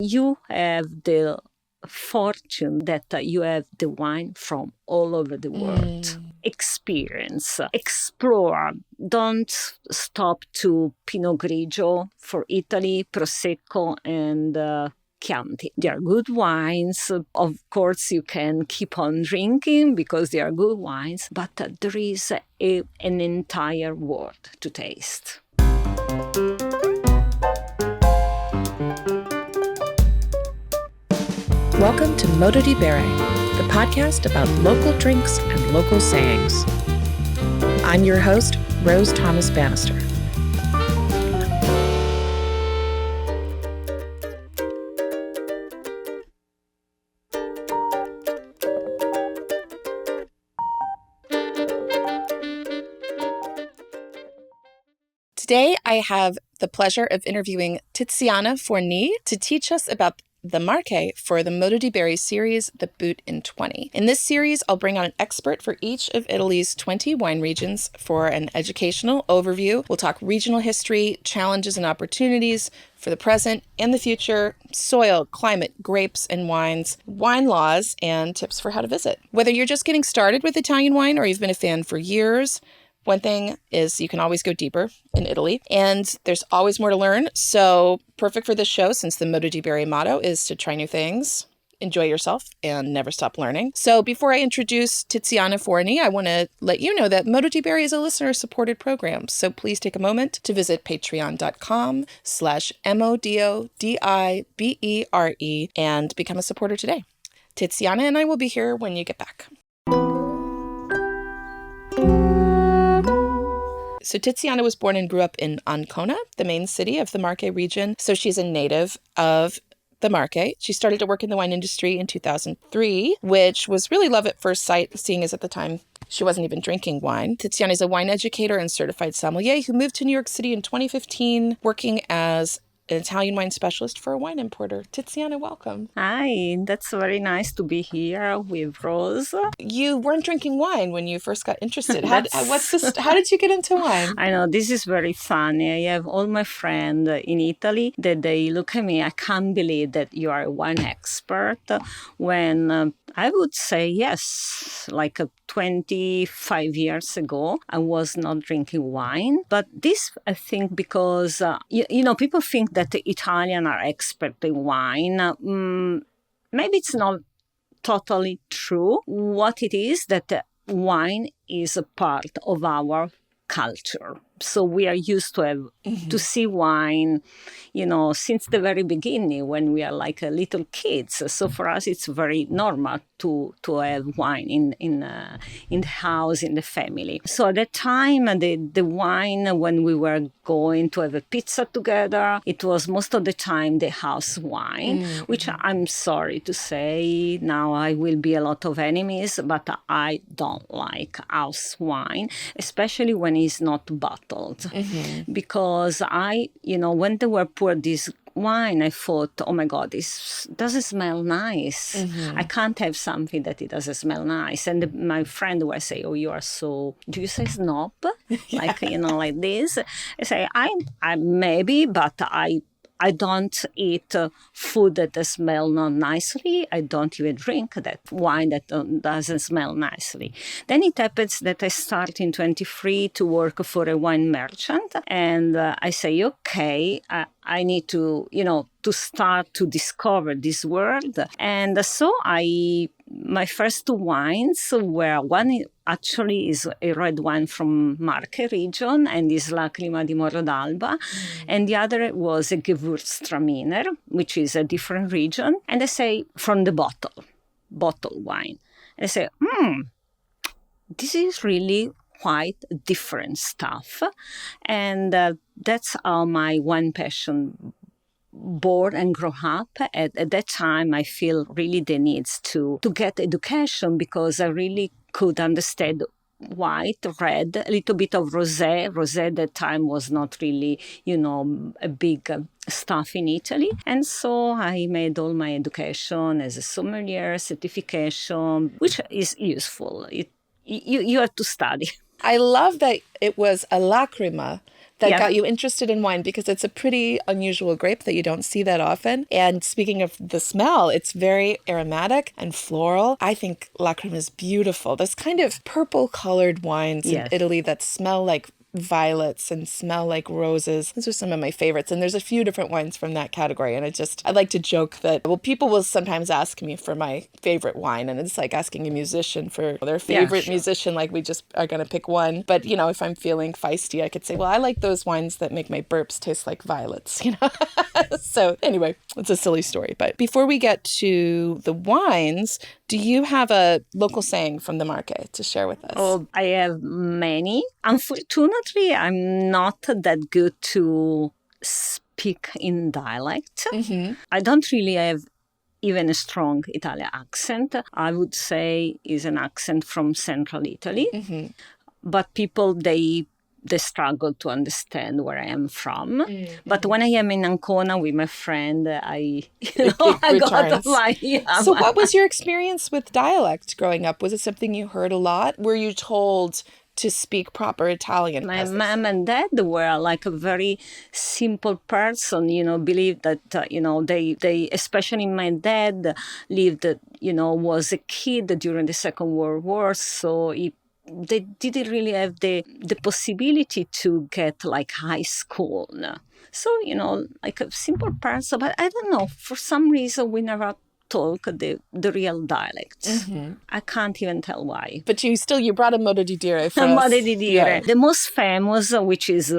You have the fortune that you have the wine from all over the world. Experience, explore. Don't stop to Pinot Grigio for Italy, Prosecco, and Chianti. They are good wines. Of course, you can keep on drinking because they are good wines, but there is an entire world to taste. Welcome to Modo di Bere, the podcast about local drinks and local sayings. I'm your host, Rose Thomas Bannister. Today, I have the pleasure of interviewing Tiziana Forni to teach us about the Marche for the Modo di Bere series, The Boot in 20. In this series, I'll bring on an expert for each of Italy's 20 wine regions for an educational overview. We'll talk regional history, challenges and opportunities for the present and the future, soil, climate, grapes and wines, wine laws, and tips for how to visit. Whether you're just getting started with Italian wine or you've been a fan for years, one thing is you can always go deeper in Italy, and there's always more to learn. So perfect for this show, since the Modo di Bere motto is to try new things, enjoy yourself, and never stop learning. So before I introduce Tiziana Forni, I want to let you know that Modo di Bere is a listener-supported program. So please take a moment to visit patreon.com/MODODIBERE and become a supporter today. Tiziana and I will be here when you get back. So Tiziana was born and grew up in Ancona, the main city of the Marche region. So she's a native of the Marche. She started to work in the wine industry in 2003, which was really love at first sight, seeing as at the time she wasn't even drinking wine. Tiziana is a wine educator and certified sommelier who moved to New York City in 2015, working as an Italian wine specialist for a wine importer. Tiziana, welcome. Hi, that's very nice to be here with Rose. You weren't drinking wine when you first got interested. How did you get into wine? I know, this is very funny. I have all my friends in Italy that they look at me, I can't believe that you are a wine expert, when I would say yes, like 25 years ago, I was not drinking wine. But this, I think, because, people think that the Italians are expert in wine. Maybe it's not totally true. What it is that wine is a part of our culture. So we are used to have to see wine, since the very beginning when we are like little kids. So for us, it's very normal to have wine in the house, in the family. So at that time, the wine, when we were going to have a pizza together, it was most of the time the house wine, which I'm sorry to say, now I will be a lot of enemies, but I don't like house wine, especially when it's not bottled. Because when they were poured this wine, I thought, oh my God, this doesn't smell nice. I can't have something that it doesn't smell nice. And my friend would say, oh, you are so, do you say snob? Like, like this. I say, I maybe, but I don't eat food that smell not nicely. I don't even drink that wine that doesn't smell nicely. Then it happens that I start in 23 to work for a wine merchant. And I say, okay, I need to, to start to discover this world. And so my first two wines were, one actually is a red wine from Marche region and is Lacrima di Moro d'Alba. And the other was a Gewürztraminer, which is a different region. And I say, from the bottle wine. And I say, this is really quite different stuff. And that's how my wine passion born and grow up. At that time, I feel really the needs to get education, because I really could understand white, red, a little bit of rosé. Rosé at that time was not really, a big stuff in Italy. And so I made all my education as a sommelier, certification, which is useful. You have to study. I love that it was a lacrima that got you interested in wine? Because it's a pretty unusual grape that you don't see that often. And speaking of the smell, it's very aromatic and floral. I think Lacrima is beautiful. There's kind of purple-colored wines in Italy that smell like violets and smell like roses. Those are some of my favorites. And there's a few different wines from that category. And I like to joke that, well, people will sometimes ask me for my favorite wine. And it's like asking a musician for their favorite musician. Like we just are going to pick one. But, you know, if I'm feeling feisty, I could say, well, I like those wines that make my burps taste like violets, you know? So anyway, it's a silly story. But before we get to the wines, do you have a local saying from the Marche to share with us? Oh, I have many. Unfortunately, I'm not that good to speak in dialect. I don't really have even a strong Italian accent. I would say is an accent from central Italy. But people, they struggle to understand where I am from. But when I am in Ancona with my friend, I got my... So what was your experience with dialect growing up? Was it something you heard a lot? Were you told to speak proper Italian? My mom and dad were like a very simple person, you know, believed that, you know, they, especially my dad lived, you know, was a kid during the Second World War. So they didn't really have the possibility to get like high school. So, you know, like a simple person, but I don't know, for some reason we never talk the real dialect. I can't even tell why. But you brought a modo di dire for us. Modo di dire. The most famous, which is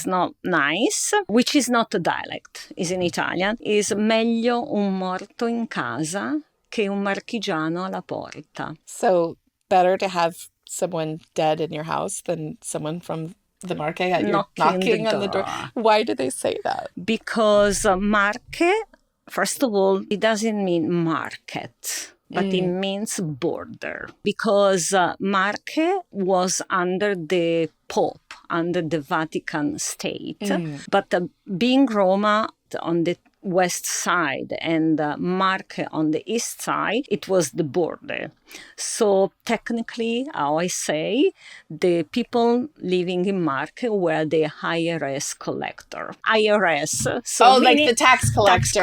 not nice, which is not a dialect, is in Italian, is meglio un morto in casa che un marchigiano alla porta. So better to have someone dead in your house than someone from the Marche at your knocking on the door. Why do they say that? Because Marche, first of all, it doesn't mean market, but it means border. Because Marche was under the Pope, under the Vatican state. But being Roma on the west side and Marche on the east side, it was the border. So technically, how I say, the people living in Marche were the IRS collector. IRS. So like the tax collectors.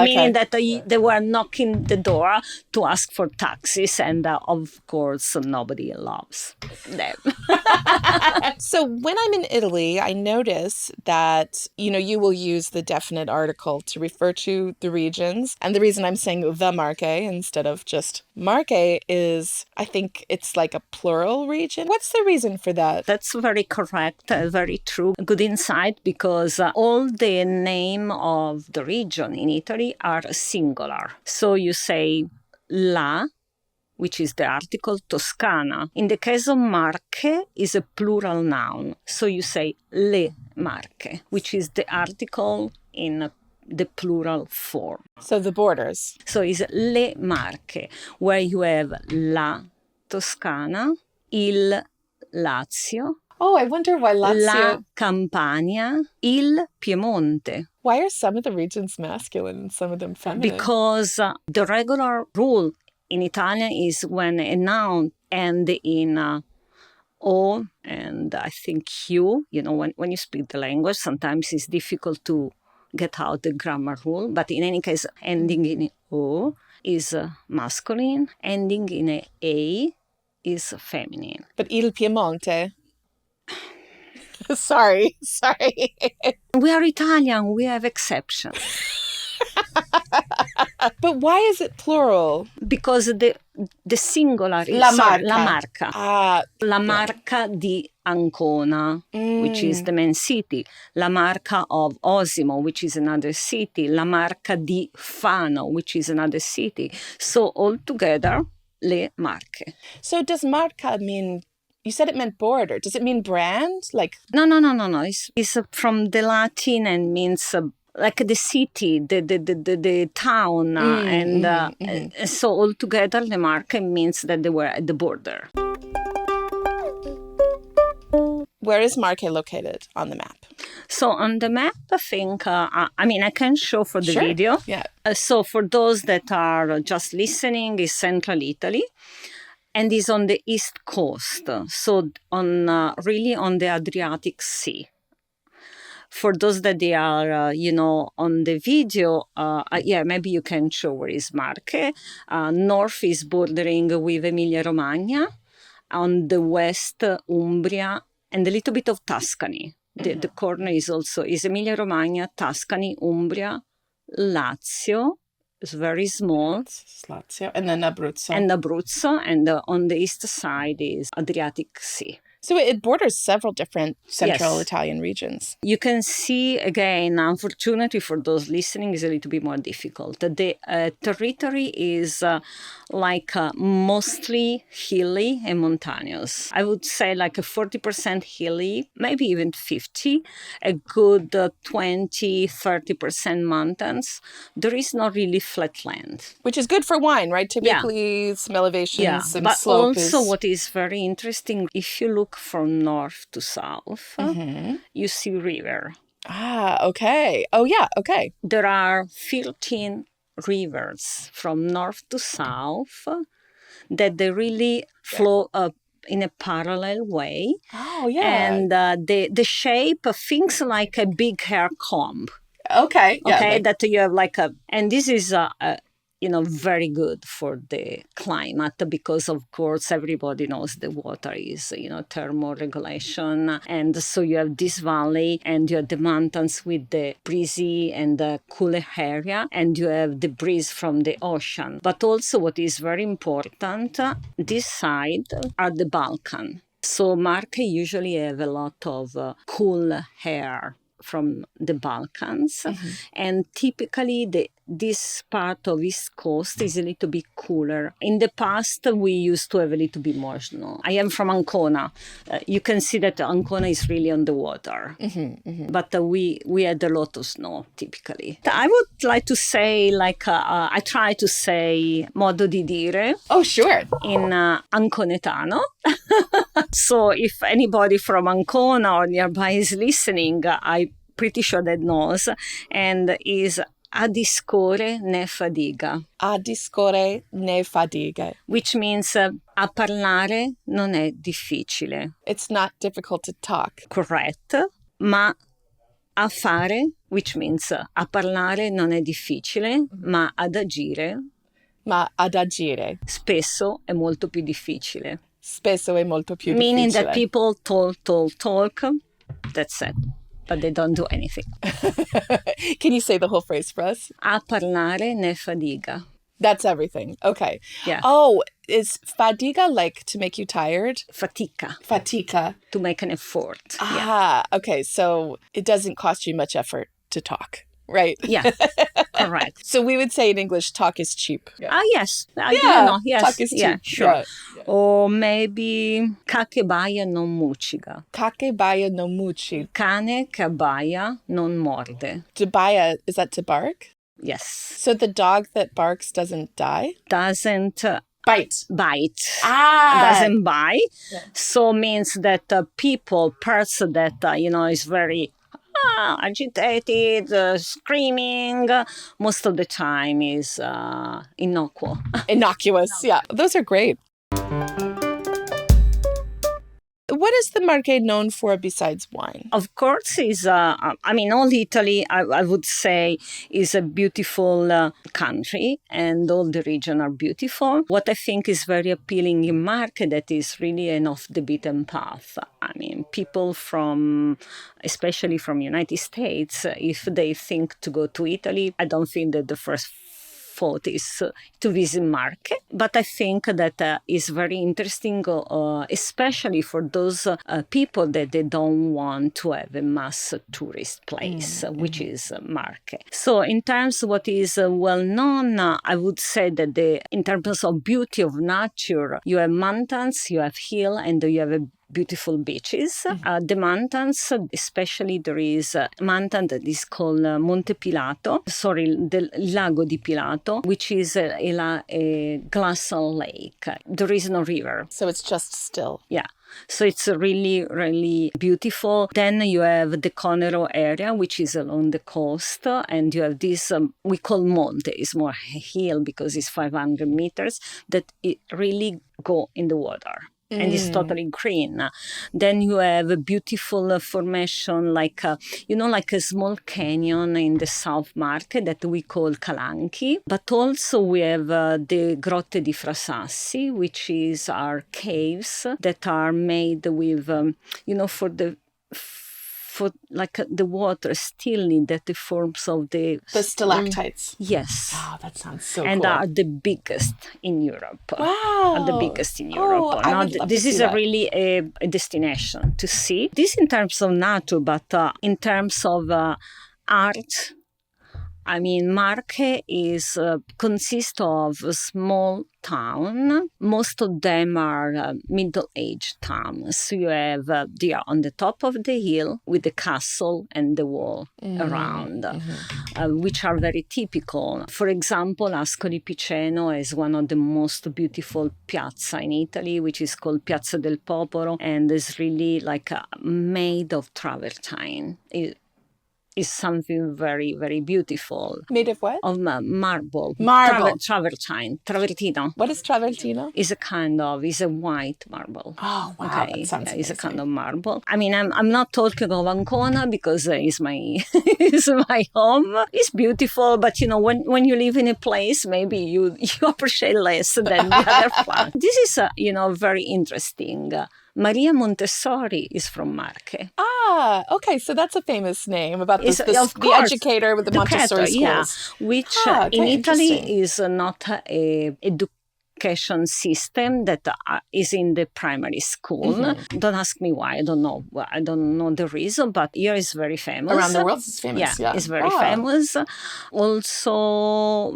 Meaning that they were knocking the door to ask for taxes, and of course, nobody loves them. So when I'm in Italy, I notice that, you know, you will use the definite article to refer to the regions. And the reason I'm saying the Marche instead of just Marche is, I think it's like a plural region. What's the reason for that? That's very correct, very true. Good insight, because all the name of the region in Italy are singular. So you say la, which is the article Toscana. In the case of Marche, is a plural noun. So you say le Marche, which is the article in the plural form. So the borders. So it's le Marche, where you have la Toscana, il Lazio. Oh, I wonder why Lazio. La Campania, il Piemonte. Why are some of the regions masculine and some of them feminine? Because the regular rule in Italian is when a noun ends in O and I think Q. You know, when you speak the language, sometimes it's difficult to get out the grammar rule. But in any case, ending in O is masculine. Ending in A is feminine. But il Piemonte... Sorry. We are Italian. We have exceptions. But why is it plural? Because the singular is La Marca. La Marca. La Marca di Ancona, which is the main city. La Marca of Osimo, which is another city. La Marca di Fano, which is another city. So altogether, le Marche. So does Marca mean... You said it meant border. Does it mean brand? Like No. It's from the Latin and means like the city, the town. And so altogether, the Marche means that they were at the border. Where is Marche located on the map? So on the map, I think, I can show for the video. Yeah. So for those that are just listening, is central Italy. and is on the east coast, so on really on the Adriatic Sea. For those that they are, on the video, maybe you can show where is Marche. North is bordering with Emilia-Romagna. On the west, Umbria, and a little bit of Tuscany. The corner is Emilia-Romagna, Tuscany, Umbria, Lazio. It's very small. Lazio. And then Abruzzo. And on the east side is Adriatic Sea. So it borders several different central Italian regions. You can see, again, unfortunately for those listening, is a little bit more difficult. The territory is mostly hilly and mountainous. I would say like a 40% hilly, maybe even 50, a good 20-30% mountains. There is not really flat land. Which is good for wine, right? Typically some elevations, some but slope. Also what is very interesting, if you look from north to south, you see river. Okay. Oh, yeah, okay. There are 13 rivers from north to south that they really flow up in a parallel way. Oh, yeah. And the shape thinks like a big hair comb. Okay. Yeah, okay, that you have and this is very good for the climate because, of course, everybody knows the water is, thermoregulation. And so you have this valley and you have the mountains with the breezy and the cooler area, and you have the breeze from the ocean. But also what is very important, this side are the Balkan. So Marche usually have a lot of cool air from the Balkans, and typically this part of East Coast is a little bit cooler. In the past, we used to have a little bit more snow. I am from Ancona. You can see that Ancona is really on the water, but we had a lot of snow typically. I would like to say, I try to say modo di dire. Oh, sure. In Anconetano. So if anybody from Ancona or nearby is listening, I'm pretty sure that knows, and is a discore ne fadiga. A discore ne fadiga. Which means a parlare non è difficile. It's not difficult to talk. Correct. Ma a fare, which means a parlare non è difficile, ma ad agire. Ma ad agire. Spesso è molto più difficile. Spesso è molto più difficile. Meaning that people talk, that's it. But they don't do anything. Can you say the whole phrase for us? A parlare ne fadiga. That's everything. Okay. Yeah. Oh, is fadiga like to make you tired? Fatica. Fatica. To make an effort. Okay. So it doesn't cost you much effort to talk, right? Yeah, correct. So we would say in English, talk is cheap. Yes. Yes. Talk is cheap. Yeah, sure. Yeah. Or maybe ca che baia non mucciga. Ca che baia non mucciga. Cane che abbaia non morde. To baia, is that to bark? Yes. So the dog that barks doesn't die? Doesn't bite. Doesn't bite. Yeah. So means that person that, is very agitated, screaming, most of the time is Innocuous, yeah. Those are great. What is the Marche known for besides wine? Of course, all Italy, I would say, is a beautiful country, and all the region are beautiful. What I think is very appealing in Marche, that is really an off the beaten path. I mean, people especially from United States, if they think to go to Italy, I don't think that the first thought is to visit Marche, but I think that is very interesting, especially for those people that they don't want to have a mass tourist place, which is Marche. So in terms of what is well known, I would say that in terms of beauty of nature, you have mountains, you have hill, and you have a beautiful beaches. The mountains, especially there is a mountain that is called Monte Pilato, the Lago di Pilato, which is a glacial lake. There is no river. So it's just still. Yeah. So it's really, really beautiful. Then you have the Conero area, which is along the coast. And you have this, we call monte, it's more a hill because it's 500 meters, that it really go in the water. And it's totally green. Then you have a beautiful formation like a small canyon in the South Marche that we call Calanchi. But also we have the Grotte di Frasassi, which is our caves that are made with, for the water still in the forms of the stalactites. Yes. Oh, that sounds so and cool. are the biggest in Europe. Wow. Are the biggest in Europe. I would love this to see is that. Really a destination to see. This in terms of nature, but in terms of art, I mean, Marche consists of a small town. Most of them are middle-aged towns. So you have, they are on the top of the hill with the castle and the wall around, which are very typical. For example, Ascoli Piceno is one of the most beautiful piazza in Italy, which is called Piazza del Popolo, and is really made of travertine. Is something very, very beautiful. Made of what? Of marble. Travertine. Travertino. What is travertino? Is a white marble. Oh, wow. Okay. That sounds amazing. It's a kind of marble. I mean, I'm not talking of Ancona because it's my it's my home. It's beautiful, but when you live in a place, maybe you appreciate less than the other part. This is very interesting. Maria Montessori is from Marche. Ah, okay. So that's a famous name about the educator with the Montessori schools. Yeah, which in Italy is not a education system that is in the primary school. Don't ask me why. I don't know. I don't know the reason, but here is very famous. Around the world, it's famous. Yeah, it's very famous. Also,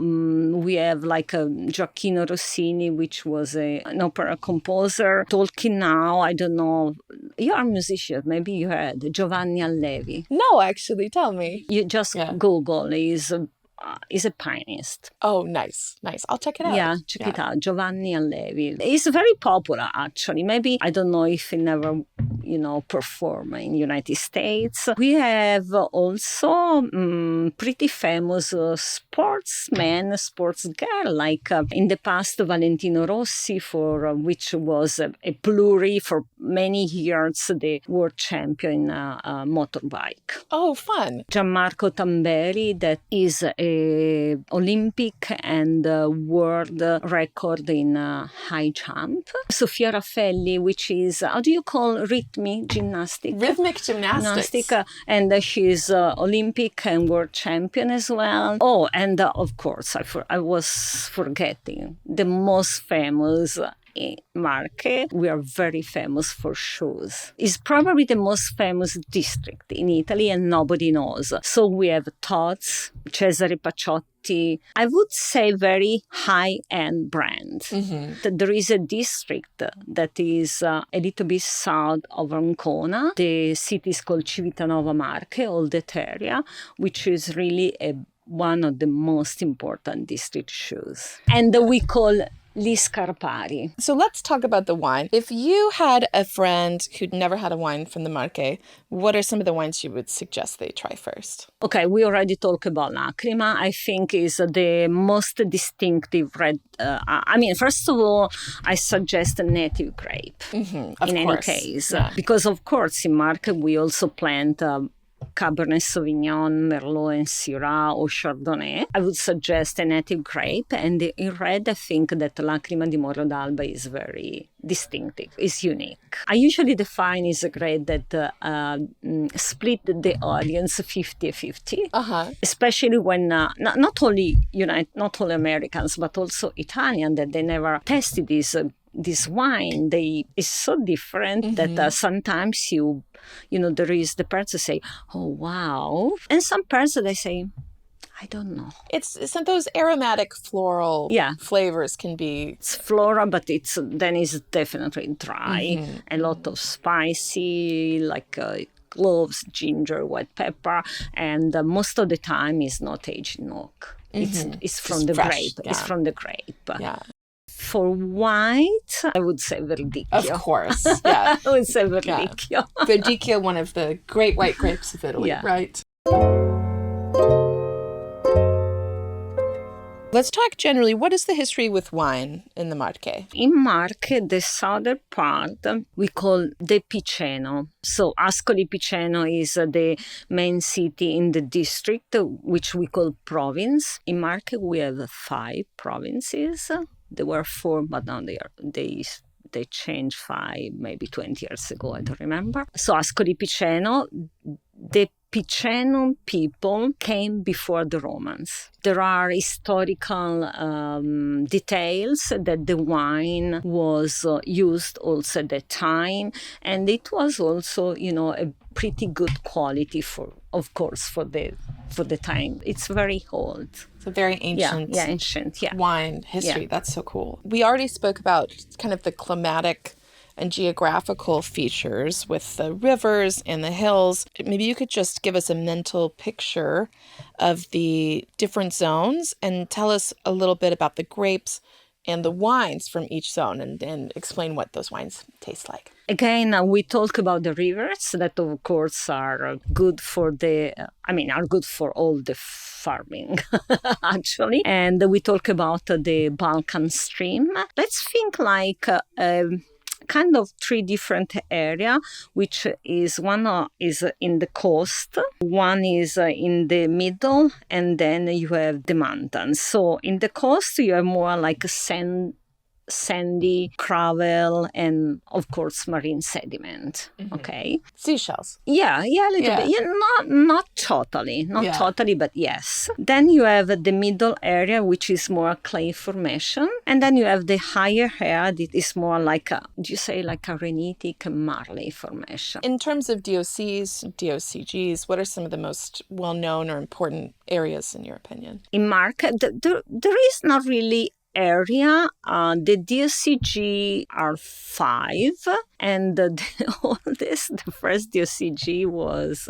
we have Gioacchino Rossini, which was an opera composer. Talking now, I don't know. You are a musician. Maybe you heard Giovanni Allevi. No, actually, tell me. You just Google. Is a pianist. Oh, nice. I'll check it out. Yeah, check it out. Giovanni Allevi. He's very popular, actually. Maybe, I don't know if he never, perform in the United States. We have also pretty famous sports girl, like in the past, Valentino Rossi, for which was a plural for many years, the world champion motorbike. Oh, fun. Gianmarco Tamberi, that is a Olympic and world record in high jump. Sofia Raffelli, which is, how do you call rhythmic gymnastics? Rhythmic gymnastics. And she's Olympic and world champion as well. Oh, and of course, I was forgetting the most famous in Marche. We are very famous for shoes. It's probably the most famous district in Italy and nobody knows. So we have Tod's, Cesare Pacciotti. I would say very high-end brand. There is a district that is a little bit south of Ancona. The city is called Civitanova Marche, all that area, which is really one of the most important district shoes. And we call Gli Scarpari. So let's talk about the wine. If you had a friend who'd never had a wine from the Marche, what are some of the wines you would suggest they try first? Okay, we already talked about Lacrima. I think is the most distinctive red. First of all, I suggest a native grape. In any case, because of course in Marche we also plant Cabernet Sauvignon, Merlot, and Syrah or Chardonnay. I would suggest a native grape. And in red, I think that Lacrima di Morro d'Alba is very distinctive, is unique. I usually define as a grape that split the audience 50-50, especially when not only Americans, but also Italian, that they never tasted this wine. It's so different that sometimes there is the person say, oh wow, and some person they say, I don't know. It's those aromatic floral flavors can be. It's floral, but it's definitely dry. A lot of spicy, like cloves, ginger, white pepper, and most of the time is not aged in oak. It's from the grape. Yeah. It's from the grape. Yeah. For white, I would say Verdicchio. Of course, yeah. I would say Verdicchio. Yeah. Verdicchio, one of the great white grapes of Italy, right? Let's talk generally. What is the history with wine in the Marche? In Marche, the southern part, we call the Piceno. So Ascoli Piceno is the main city in the district, which we call province. In Marche, we have 5 provinces. There were 4, but now they changed 5, maybe 20 years ago, I don't remember. So Ascoli Piceno, the Picenum people came before the Romans. There are historical details that the wine was used also at that time, and it was also, a pretty good quality for the time. It's very old. It's a very ancient, ancient wine history. That's so cool. We already spoke about kind of the climatic and geographical features with the rivers and the hills. Maybe you could just give us a mental picture of the different zones and tell us a little bit about the grapes and the wines from each zone and explain what those wines taste like. Again, we talk about the rivers that, of course, are good for are good for all the farming, actually. And we talk about the Balkan stream. Let's think like kind of 3 different areas, which is one is in the coast, one is in the middle, and then you have the mountains. So in the coast, you have more like sandy gravel and of course marine sediment. Okay, seashells. Yeah, a little bit. Yeah, not totally, but yes. Then you have the middle area, which is more clay formation, and then you have the higher area that is more like a granitic marley formation. In terms of DOCs, DOCGs, what are some of the most well-known or important areas in your opinion? In Marche, there is not really area. The DOCG are 5, and the oldest, the first DOCG was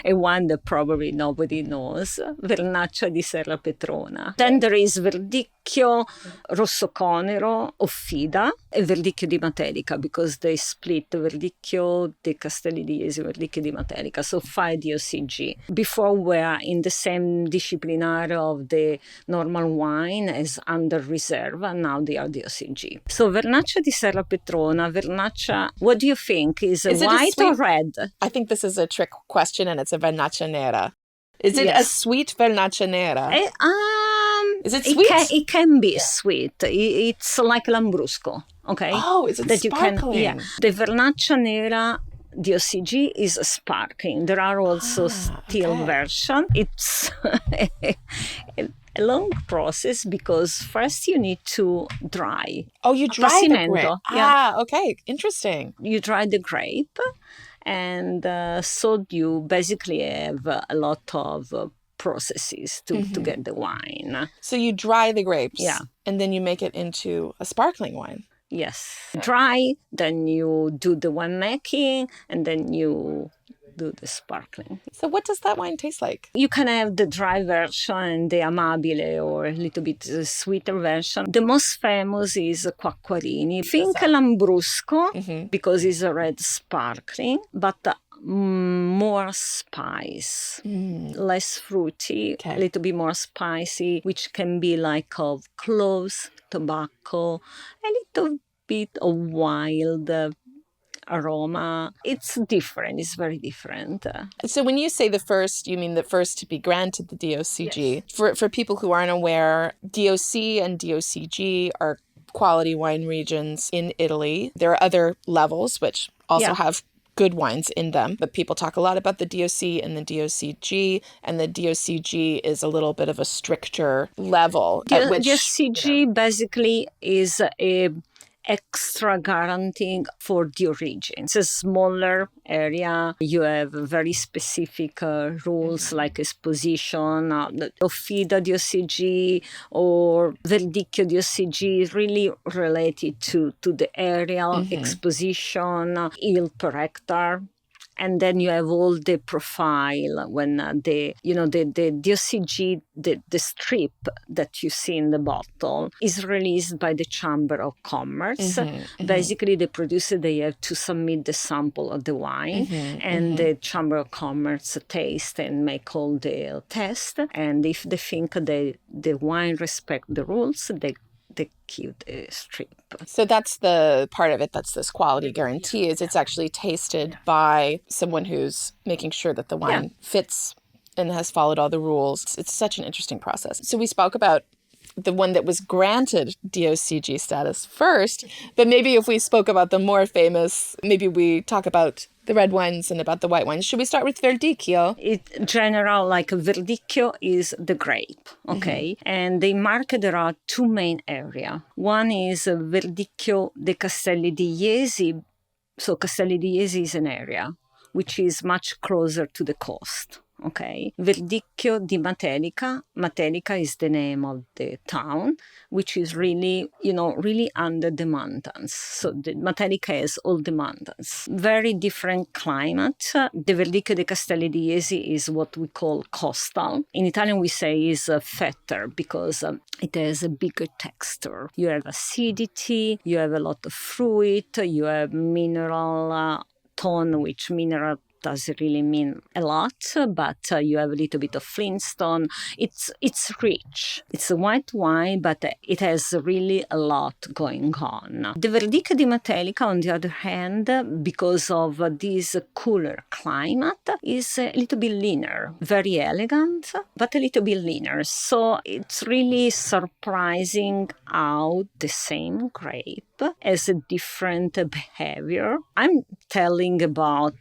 a one that probably nobody knows, Vernaccia di Serra Petrona. Then there is Verdicchio, Rossoconero, Offida, and Verdicchio di Matelica, because they split Verdicchio di Castelli di Jesi, Verdicchio di Matelica, so 5 DOCG. Before were in the same disciplinary of the normal wine as under Riserva, now they are DOCG. So Vernaccia di Serra Petrona, Vernaccia, what do you think? Is it white or red? I think this is a trick question, and it's a Vernaccia Nera. Is it a sweet Vernaccia Nera? Is it sweet? It can be sweet. It's like Lambrusco, okay? Oh, is it that sparkling? The Vernaccia Nera DOCG is sparkling. There are also still version. It's a long process because first you need to dry. Oh, you dry the grape. Okay. Interesting. You dry the grape, and so you basically have a lot of processes to get the wine. So you dry the grapes, and then you make it into a sparkling wine. Yes. Dry, then you do the wine making, and then you do the sparkling. So what does that wine taste like? You can have the dry version and the amabile or a little bit sweeter version. The most famous is Quacquarini. Think Lambrusco, because it's a red sparkling, but more spice, less fruity, a little bit more spicy, which can be like of cloves, tobacco, a little bit of wild aroma. It's different. It's very different. So when you say the first, you mean the first to be granted the DOCG. Yes. For people who aren't aware, DOC and DOCG are quality wine regions in Italy. There are other levels which also have good wines in them, but people talk a lot about the DOC and the DOCG, and the DOCG is a little bit of a stricter level. DOCG basically is a extra guaranteeing for the origin. It's a smaller area. You have very specific rules like exposition, Offida di OCG or Verdicchio di OCG, really related to the areal exposition, yield per hectare. And then you have all the profile when the OCG, the strip that you see in the bottle is released by the Chamber of Commerce. Basically, the producer, they have to submit the sample of the wine, and the Chamber of Commerce taste and make all the test. And if they think the wine respect the rules, they keep the strip. So that's the part of it that's this quality guarantee, is it's actually tasted by someone who's making sure that the wine fits and has followed all the rules. It's such an interesting process. So we spoke about the one that was granted DOCG status first, but maybe if we spoke about the more famous, maybe we talk about the red wines and about the white wines. Should we start with Verdicchio? In general, like Verdicchio is the grape, okay? And in Marche, there are two main areas. One is Verdicchio de Castelli di Jesi. So Castelli di Jesi is an area which is much closer to the coast. Okay, Verdicchio di Matelica. Matelica is the name of the town, which is really, really under the mountains. So the Matelica has all the mountains. Very different climate. The Verdicchio de Castelli di Jesi is what we call coastal. In Italian, we say is fatter because it has a bigger texture. You have acidity, you have a lot of fruit, you have mineral tone, which mineral doesn't really mean a lot, but you have a little bit of flintstone. It's rich. It's a white wine, but it has really a lot going on. The Verdicchio di Matelica, on the other hand, because of this cooler climate, is a little bit leaner. Very elegant, but a little bit leaner. So it's really surprising how the same grape has a different behavior. I'm telling about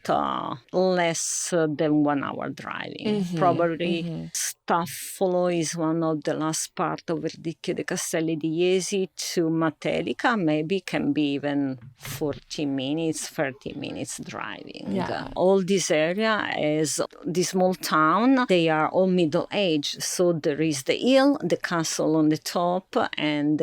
less than 1 hour driving. Probably Staffolo is one of the last part of Verdicchio de Castelli di Jesi to Matelica. Maybe can be even 40 minutes, 30 minutes driving. Yeah. All this area is this small town. They are all middle age. So there is the hill, the castle on the top, and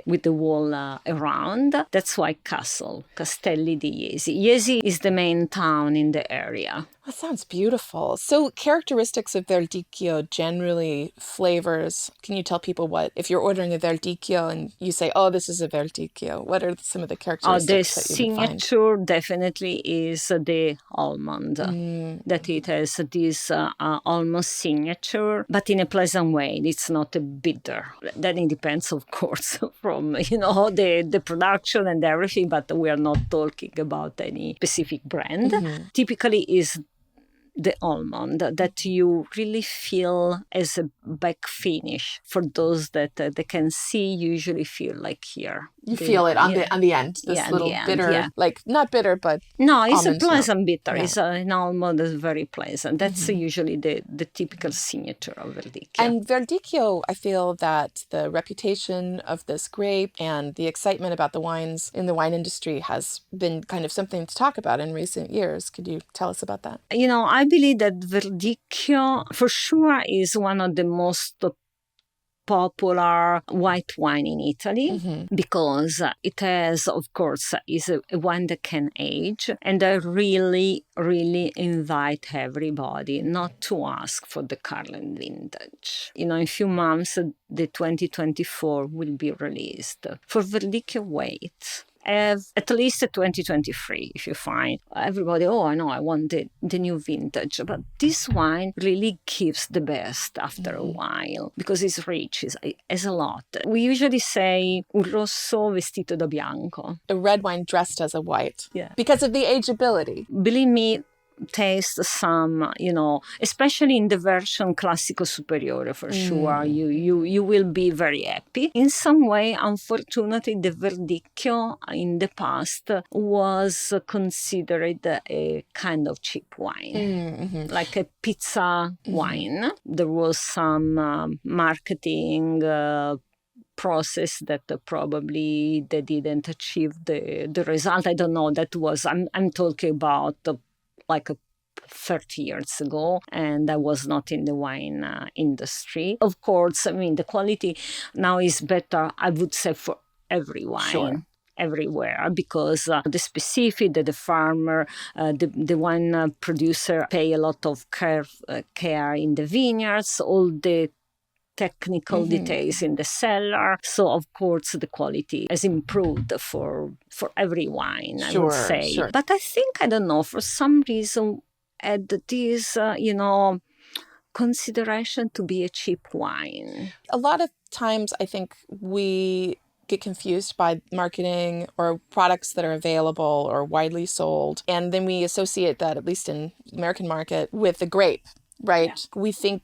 with the wall around. That's why castle, Castelli di Jesi. Jesi is the main town in the area. That sounds beautiful. So characteristics of Verdicchio, generally flavors. Can you tell people what, if you're ordering a Verdicchio and you say, oh, this is a Verdicchio, what are some of the characteristics that you would find? The signature definitely is the almond. That it has this almost signature, but in a pleasant way. It's not a bitter. Then it depends, of course, from, the production and everything, but we are not talking about any specific brand. Typically is the almond that you really feel as a back finish. For those that they can see, usually feel like here. You feel it on the end, this little bitter, like not bitter, but no, it's a pleasant note. bitter. It's an almond that's very pleasant. That's usually the typical signature of Verdicchio. And Verdicchio, I feel that the reputation of this grape and the excitement about the wines in the wine industry has been kind of something to talk about in recent years. Could you tell us about that? I believe that Verdicchio for sure is one of the most popular white wine in Italy because it has, of course, is a wine that can age, and I really, really invite everybody not to ask for the current vintage. In a few months, the 2024 will be released. For Verdicchio, wait. At least 2023, if you find everybody, I know, I want the new vintage. But this wine really gives the best after a while because it's rich, it has a lot. We usually say un rosso vestito da bianco. A red wine dressed as a white. Yeah. Because of the ageability. Believe me, taste some, especially in the version Classico Superiore for sure. You will be very happy. In some way, unfortunately, the Verdicchio in the past was considered a kind of cheap wine, like a pizza wine. There was some marketing process that probably they didn't achieve the result. I don't know. That was I'm talking about like 30 years ago, and I was not in the wine industry. Of course, I mean the quality now is better, I would say, for every wine. Sure. Everywhere, because the specific that the farmer, the wine producer pay a lot of care in the vineyards, all the technical details in the cellar. So of course the quality has improved for every wine, I would say. Sure. But I think, I don't know, for some reason add this consideration to be a cheap wine. A lot of times I think we get confused by marketing or products that are available or widely sold, and then we associate that, at least in the American market, with the grape, right? Yeah. We think,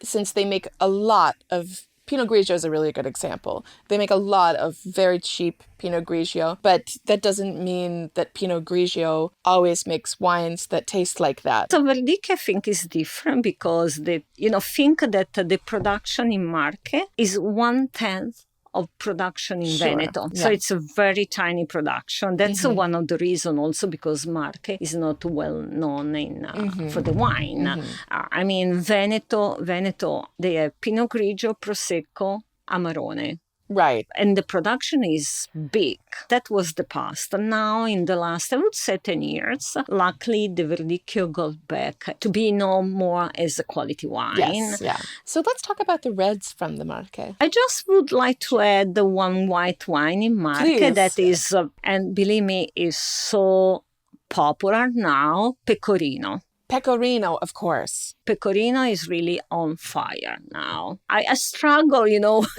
since they make a lot of Pinot Grigio is a really good example. They make a lot of very cheap Pinot Grigio, but that doesn't mean that Pinot Grigio always makes wines that taste like that. So Verdicchio, I think, is different because think that the production in Marche is 1/10 of production in Veneto. Yeah. So it's a very tiny production. That's one of the reasons also, because Marche is not well known for the wine. I mean, Veneto, they have Pinot Grigio, Prosecco, Amarone. Right. And the production is big. That was the past. Now, in the last, I would say, 10 years, luckily, the Verdicchio got back to be known more as a quality wine. Yes, yeah. So let's talk about the reds from the Marche. I just would like to add the one white wine in Marche that is, and believe me, is so popular now, Pecorino. Pecorino, of course. Pecorino is really on fire now. I struggle,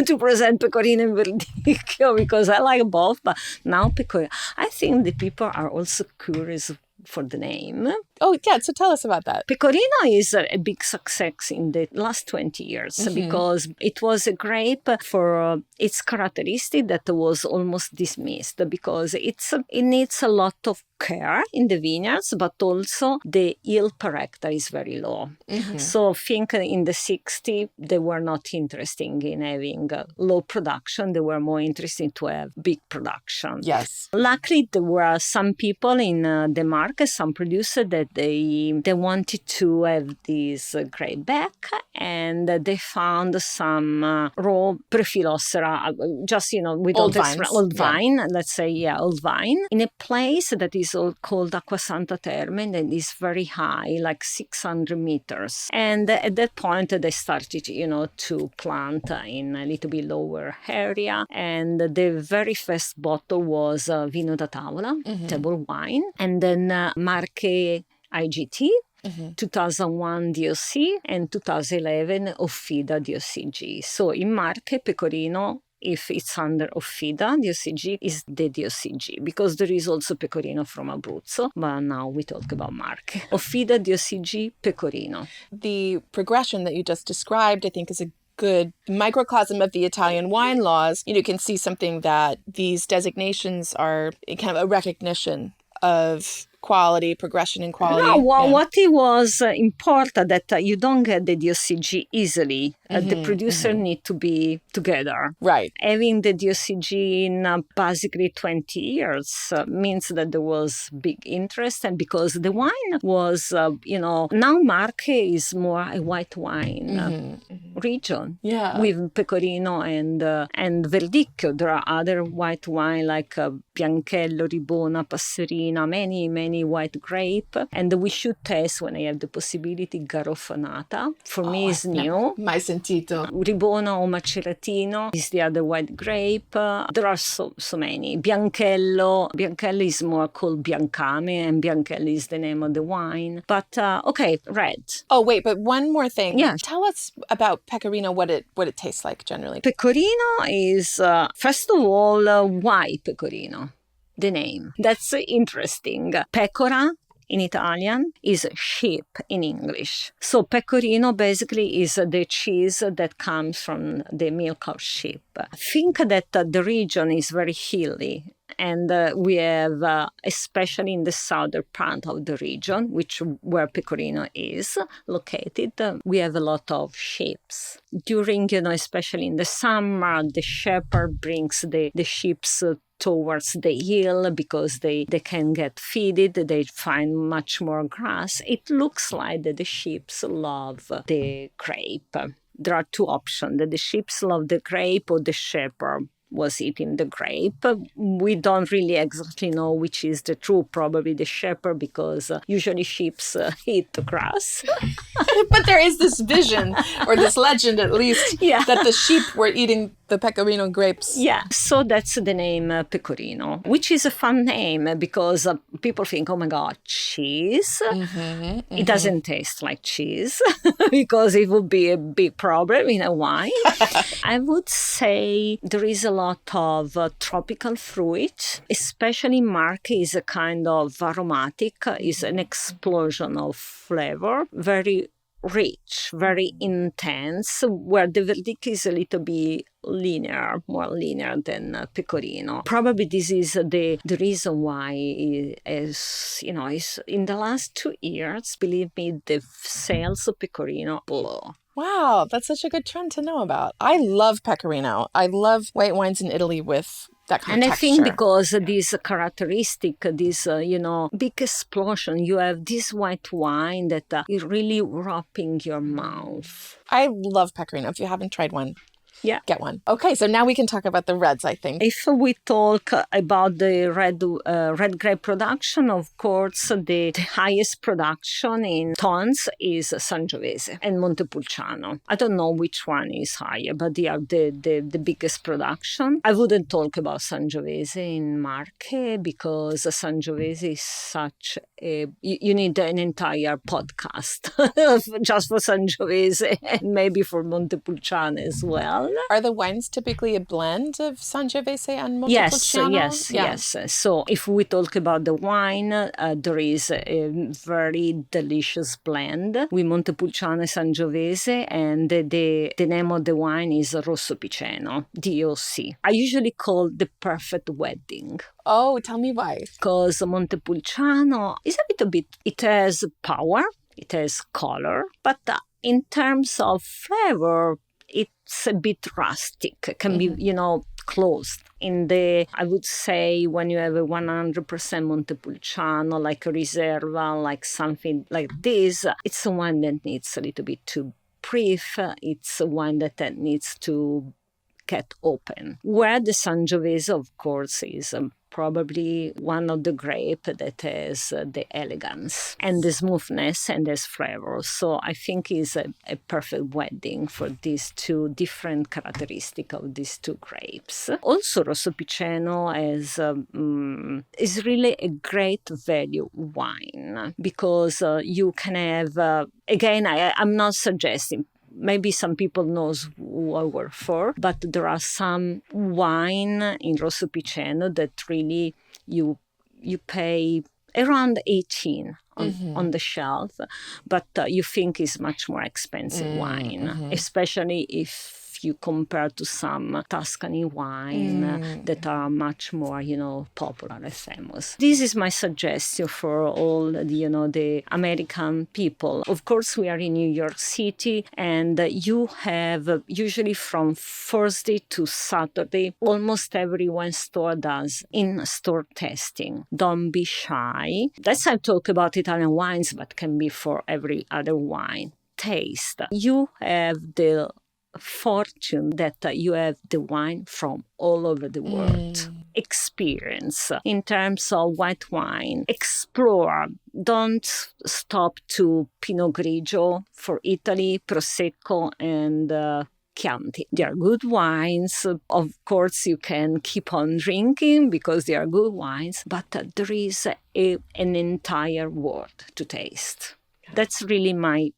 to present Pecorino and Verdicchio because I like both, but now Pecorino. I think the people are also curious for the name. Oh, yeah. So tell us about that. Pecorino is a big success in the last 20 years because it was a grape for its characteristic that was almost dismissed because it needs a lot of care in the vineyards, but also the yield per hectare is very low. So I think in the 60s, they were not interested in having low production. They were more interested to have big production. Yes. Luckily, there were some people in the market, some producers, that they wanted to have this grape back, and they found some raw Prephyllosera, just, we old don't vines. Old vine, let's say, old vine, in a place that is called Acquasanta Terme, and is very high, like 600 meters. And at that point, they started, to plant in a little bit lower area. And the very first bottle was Vino da Tavola, table wine. And then Marche IGT, 2001 DOC, and 2011 Offida DOCG. So in Marche, Pecorino, if it's under Offida DOCG, is the DOCG, because there is also Pecorino from Abruzzo, but now we talk about Marche. Offida DOCG, Pecorino. The progression that you just described, I think, is a good microcosm of the Italian wine laws. You can see something that these designations are kind of a recognition of quality, progression in quality. No, what it was important that you don't get the DOCG easily. The producer need to be together. Right. Having the DOCG in basically 20 years means that there was big interest, and because the wine was, now Marche is more a white wine region. Yeah. With Pecorino and Verdicchio. There are other white wine like Bianchello, Ribona, Passerina, many white grape, and we should taste, when I have the possibility, Garoffanata. For me, is new. Mai sentito. Ribona or Maceratino is the other white grape. There are so many. Bianchello is more called Biancame, and Bianchello is the name of the wine. But okay, red. Oh wait, but one more thing. Yeah. Tell us about Pecorino. What it tastes like generally. Pecorino is first of all why Pecorino. The name. That's interesting. Pecora in Italian is sheep in English. So pecorino basically is the cheese that comes from the milk of sheep. I think that the region is very hilly, And we have, especially in the southern part of the region, which where Pecorino is located, we have a lot of sheep. During, especially in the summer, the shepherd brings the sheep towards the hill because they can get feeded, they find much more grass. It looks like that the sheep love the grape. There are two options, that the sheep love the grape or the shepherd was eating the grape. We don't really exactly know which is the true, probably the shepherd, because usually sheep eat the grass. But there is this vision, or this legend at least, that the sheep were eating the pecorino grapes. Yeah, so that's the name Pecorino, which is a fun name because people think, oh my God, cheese? It doesn't taste like cheese because it would be a big problem in a wine. I would say there is a lot of tropical fruit, especially Marche is a kind of aromatic, is an explosion of flavor, very rich, very intense, where the Verdicchio is a little bit more linear than Pecorino. Probably this is the reason why is in the last 2 years, believe me, the sales of Pecorino blew. Wow, that's such a good trend to know about. I love Pecorino. I love white wines in Italy with that kind of texture. And I think because this characteristic, this, big explosion, you have this white wine that is really wrapping your mouth. I love Pecorino. If you haven't tried one, get one. Okay, so now we can talk about the reds, I think. If we talk about the red grape production, of course, the highest production in tons is Sangiovese and Montepulciano. I don't know which one is higher, but they are the biggest production. I wouldn't talk about Sangiovese in Marche because Sangiovese is such a... You need an entire podcast just for Sangiovese and maybe for Montepulciano as well. Are the wines typically a blend of Sangiovese and Montepulciano? Yes. So if we talk about the wine, there is a very delicious blend with Montepulciano and Sangiovese, and the name of the wine is Rosso Piceno, DOC. I usually call the perfect wedding. Oh, tell me why. Because Montepulciano is a little bit, it has power, it has color, but in terms of flavor, it's a bit rustic. It can be, closed. I would say when you have a 100% Montepulciano, like a Riserva, like something like this, it's a wine that needs a little bit to brief. It's a wine that needs to get open. Where the Sangiovese, of course, is probably one of the grape that has the elegance and the smoothness and the flavor. So I think it's a perfect wedding for these two different characteristics of these two grapes. Also, Rosso Piceno is really a great value wine because you can have, again, I'm not suggesting, maybe some people knows who I work for, but there are some wine in Rosso Piceno that really you pay around 18 on the shelf, but you think is much more expensive wine, especially if you compare to some Tuscany wine that are much more, popular and famous. This is my suggestion for all the American people. Of course, we are in New York City, and you have usually from Thursday to Saturday, almost every wine store does in-store tasting. Don't be shy. That's how I talk about Italian wines, but can be for every other wine. Taste. You have the fortune that you have the wine from all over the world. Experience in terms of white wine. Explore. Don't stop to Pinot Grigio for Italy, Prosecco, and Chianti. They are good wines. Of course, you can keep on drinking because they are good wines, but there is an entire world to taste. That's really my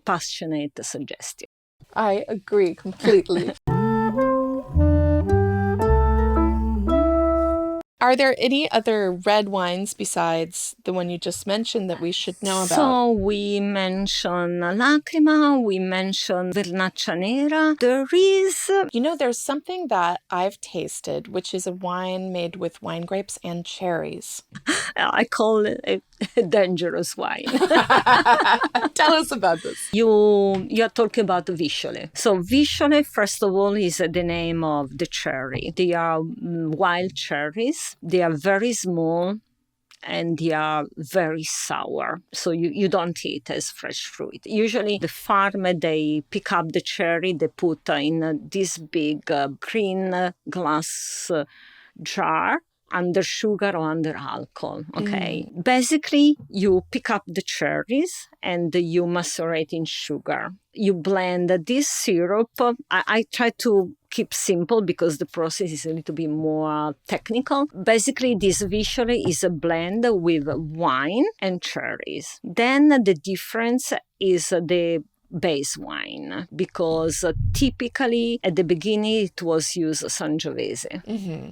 passionate suggestion. I agree completely. Are there any other red wines besides the one you just mentioned that we should know about? So we mentioned Lacrima, we mentioned Vernaccia Nera. There is... There's something that I've tasted, which is a wine made with wine grapes and cherries. I call it a dangerous wine. Tell us about this. You're talking about Viciole. So Viciole, first of all, is the name of the cherry. They are wild cherries. They are very small and they are very sour. So you don't eat as fresh fruit. Usually the farmer, they pick up the cherry, they put in this big green glass jar under sugar or under alcohol, okay? Basically, you pick up the cherries and you macerate in sugar. You blend this syrup. I try to keep simple because the process is a little bit more technical. Basically, this visually is a blend with wine and cherries. Then the difference is the base wine, because typically at the beginning it was used Sangiovese.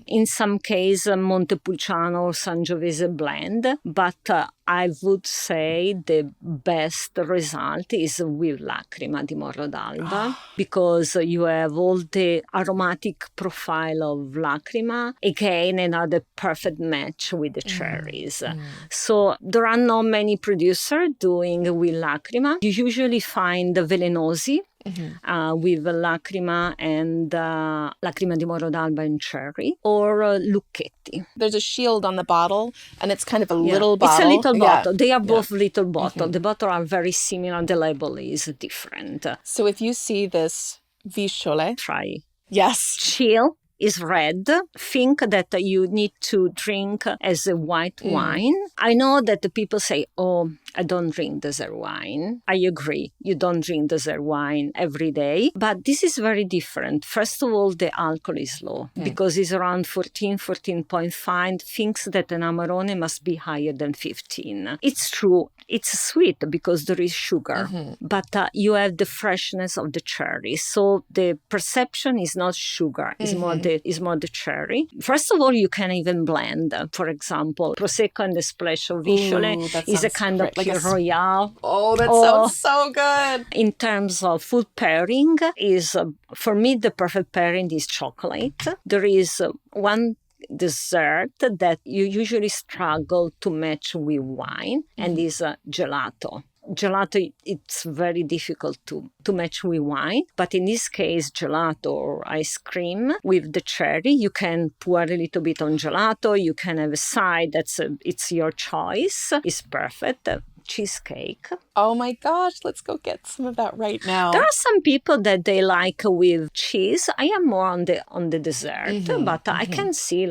In some case Montepulciano or Sangiovese blend, but I would say the best result is with Lacrima di Morro d'Alba because you have all the aromatic profile of Lacrima, again another perfect match with the cherries. So there are not many producers doing with Lacrima. You usually find the Velenosi with Lacrima and Lacrima di Morro d'Alba and cherry, or Lucchetti. There's a shield on the bottle, and it's kind of a little bottle. It's a little bottle. They are both little bottles. The bottles are very similar. The label is different. So if you see this Viciole, try. Yes. Chill is red. Think that you need to drink as a white wine. I know that the people say, oh, I don't drink dessert wine. I agree. You don't drink dessert wine every day. But this is very different. First of all, the alcohol is low because it's around 14.5. Thinks that an Amarone must be higher than 15. It's true. It's sweet because there is sugar. But you have the freshness of the cherry. So the perception is not sugar. It's more the cherry. First of all, you can even blend. For example, Prosecco and the splash of Viciole is a kind of pure royale. Oh, that sounds so good. In terms of food pairing, is for me the perfect pairing is chocolate. There is one dessert that you usually struggle to match with wine, and is gelato. Gelato, it's very difficult to match with wine, but in this case, gelato or ice cream with the cherry, you can pour a little bit on gelato, you can have a side, it's your choice. It's perfect. Cheesecake. Oh my gosh, let's go get some of that right now. There are some people that they like with cheese. I am more on the dessert, but I can see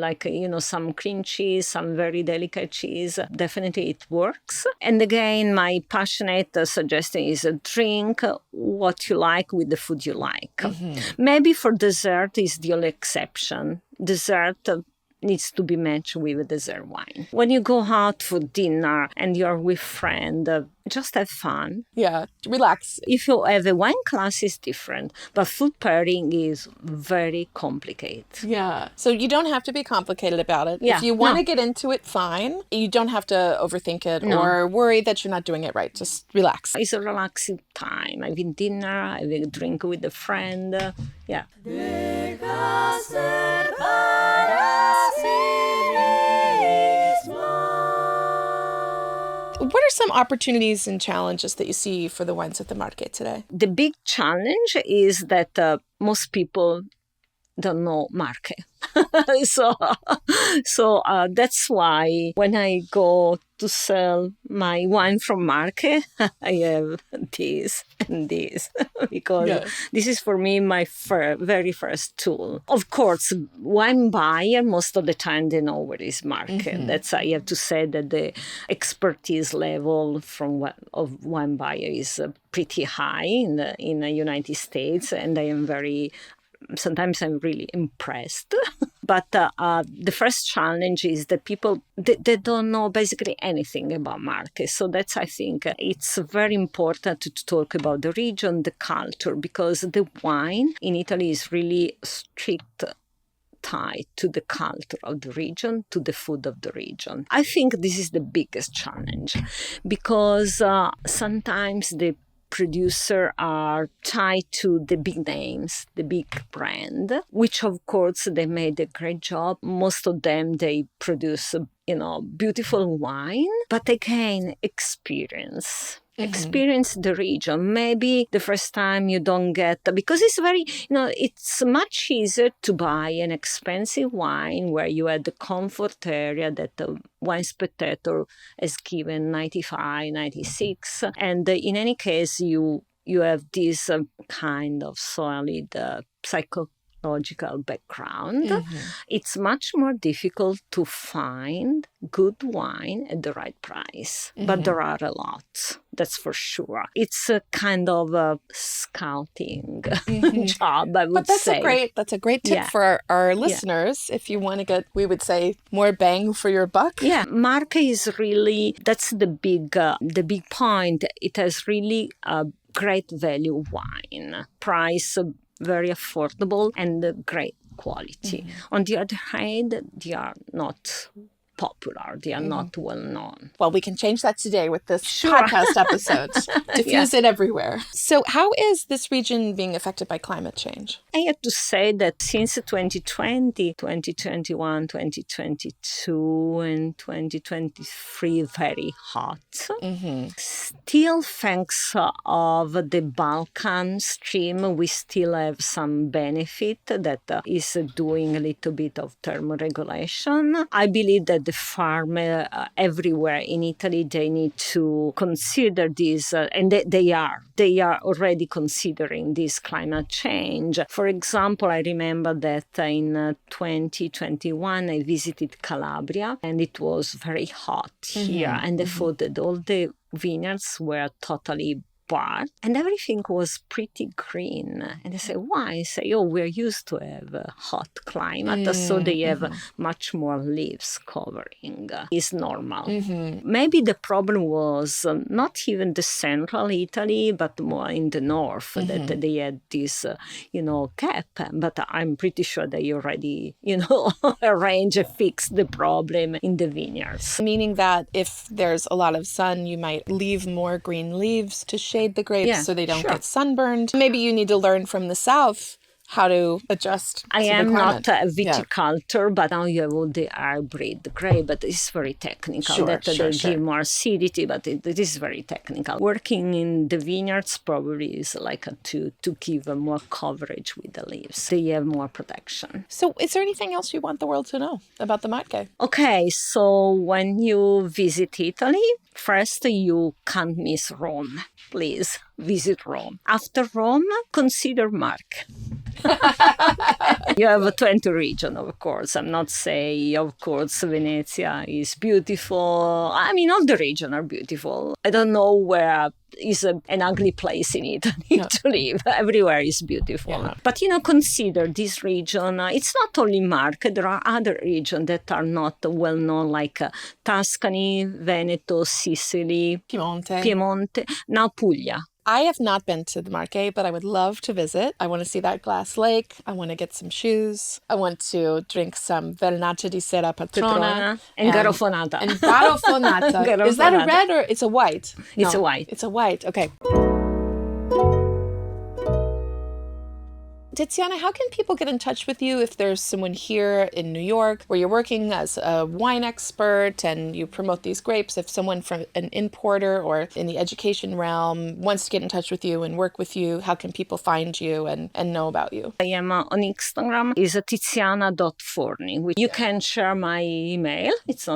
some cream cheese, some very delicate cheese. Definitely it works. And again, my passionate suggestion is drink what you like with the food you like. Maybe for dessert is the only exception. Dessert needs to be matched with a dessert wine. When you go out for dinner and you're with friends, just have fun. Yeah, relax. If you have a wine class, it's different. But food pairing is very complicated. Yeah. So you don't have to be complicated about it. Yeah, if you want to get into it, fine. You don't have to overthink it or worry that you're not doing it right. Just relax. It's a relaxing time. I have dinner, I have a drink with a friend. Yeah. What are some opportunities and challenges that you see for the wines at the market today? The big challenge is that most people don't know Marche. So that's why when I go to sell my wine from Marche, I have this and this because this is for me my very first tool. Of course, wine buyer most of the time they know where is Marche. That's I have to say that the expertise level of wine buyer is pretty high in the United States, and I am sometimes I'm really impressed. But the first challenge is that people, they don't know basically anything about Marche. So that's, I think, it's very important to talk about the region, the culture, because the wine in Italy is really strict tied to the culture of the region, to the food of the region. I think this is the biggest challenge because sometimes the producers are tied to the big names, the big brand, which of course they made a great job. Most of them, they produce, beautiful wine, but again, experience the region. Maybe the first time you don't get, because it's very, it's much easier to buy an expensive wine where you had the comfort area that the wine spectator has given 95, 96. And in any case, you have this kind of solid psychological background. It's much more difficult to find good wine at the right price, but there are a lot. That's for sure. It's a kind of a scouting job, I would say. That's a great tip for our listeners. If you want to get, we would say, more bang for your buck. Yeah, Marche is really, that's the big point. It has really a great value wine. Price very affordable and great quality. On the other hand, they are not popular. They are not well known. Well, we can change that today with this podcast episode. Diffuse it everywhere. So how is this region being affected by climate change? I have to say that since 2020, 2021, 2022, and 2023, very hot. Still, thanks of the Balkan stream, we still have some benefit that is doing a little bit of thermoregulation. I believe that the farmer everywhere in Italy, they need to consider this, and they are already considering this climate change. For example, I remember that in 2021 I visited Calabria and it was very hot here, and I thought that all the vineyards were totally barred and everything was pretty green. And I say, why? I say, we're used to have a hot climate, so they have much more leaves covering. It's normal. Maybe the problem was not even the central Italy, but more in the north, that they had this, cap. But I'm pretty sure they already, arrange and fix the problem in the vineyards. Meaning that if there's a lot of sun, you might leave more green leaves to shade the grapes so they don't get sunburned. Maybe you need to learn from the south how to adjust to the climate. I am not a viticulture, but now you have all the hybrid grape, but it's very technical. They give more acidity, but it is very technical. Working in the vineyards probably is like to give more coverage with the leaves. They have more protection. So is there anything else you want the world to know about the Marche? Okay, so when you visit Italy, first you can't miss Rome. Please visit Rome. After Rome, consider Marche. You have a 20 region, of course. I'm not saying, of course, Venezia is beautiful. I mean, all the regions are beautiful. I don't know where is an ugly place in Italy to live. Everywhere is beautiful. Yeah. But, consider this region. It's not only Marche. There are other regions that are not well known, like Tuscany, Veneto, Sicily, Piemonte, now Puglia. I have not been to the Marche, but I would love to visit. I want to see that glass lake. I want to get some shoes. I want to drink some Vernaccia di Sera Patrona. And Garoffonata. And Garoffonata. Is that a red or it's a white? It's a white. It's a white. Okay. Tiziana, how can people get in touch with you if there's someone here in New York where you're working as a wine expert and you promote these grapes? If someone from an importer or in the education realm wants to get in touch with you and work with you, how can people find you and know about you? I am on Instagram, is Tiziana.Forni. You can share my email,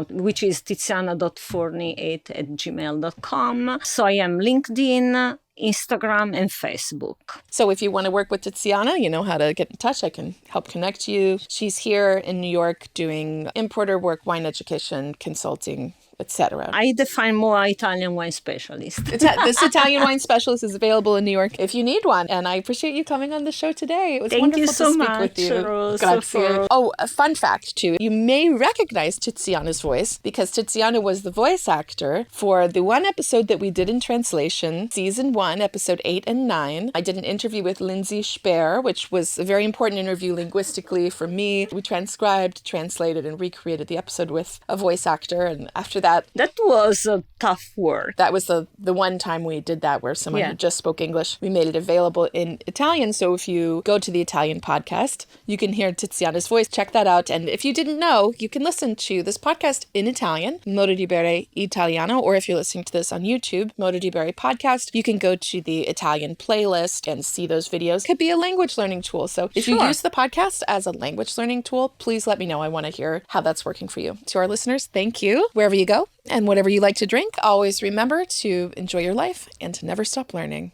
which is tiziana.forni@gmail.com. So I am LinkedIn, Instagram and Facebook. So if you want to work with Tiziana, you know how to get in touch. I can help connect you. She's here in New York doing importer work, wine education, consulting, etc. I define more Italian wine specialist. This Italian wine specialist is available in New York if you need one. And I appreciate you coming on the show today. It was Thank wonderful you so to speak much, with you. Rose. Grazie. Oh, a fun fact too. You may recognize Tiziana's voice because Tiziana was the voice actor for the one episode that we did in translation, season 1, episode 8 and 9. I did an interview with Lindsay Speer, which was a very important interview linguistically for me. We transcribed, translated, and recreated the episode with a voice actor. And after that, that was a tough work. That was the one time we did that where someone who just spoke English, we made it available in Italian. So if you go to the Italian podcast, you can hear Tiziana's voice. Check that out. And if you didn't know, you can listen to this podcast in Italian, Modo di Bere Italiano, or if you're listening to this on YouTube, Modo di Bere Podcast, you can go to the Italian playlist and see those videos. It could be a language learning tool. So if you use the podcast as a language learning tool, please let me know. I want to hear how that's working for you. To our listeners, thank you. Wherever you go and whatever you like to drink, always remember to enjoy your life and to never stop learning.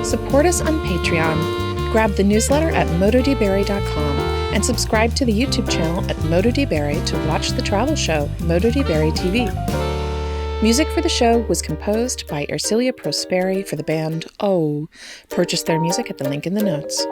Support us on Patreon. Grab the newsletter at mododiberry.com and subscribe to the YouTube channel at Modo di Bere to watch the travel show, Modo di Bere TV. Music for the show was composed by Ercilia Prosperi for the band Oh. Purchase their music at the link in the notes.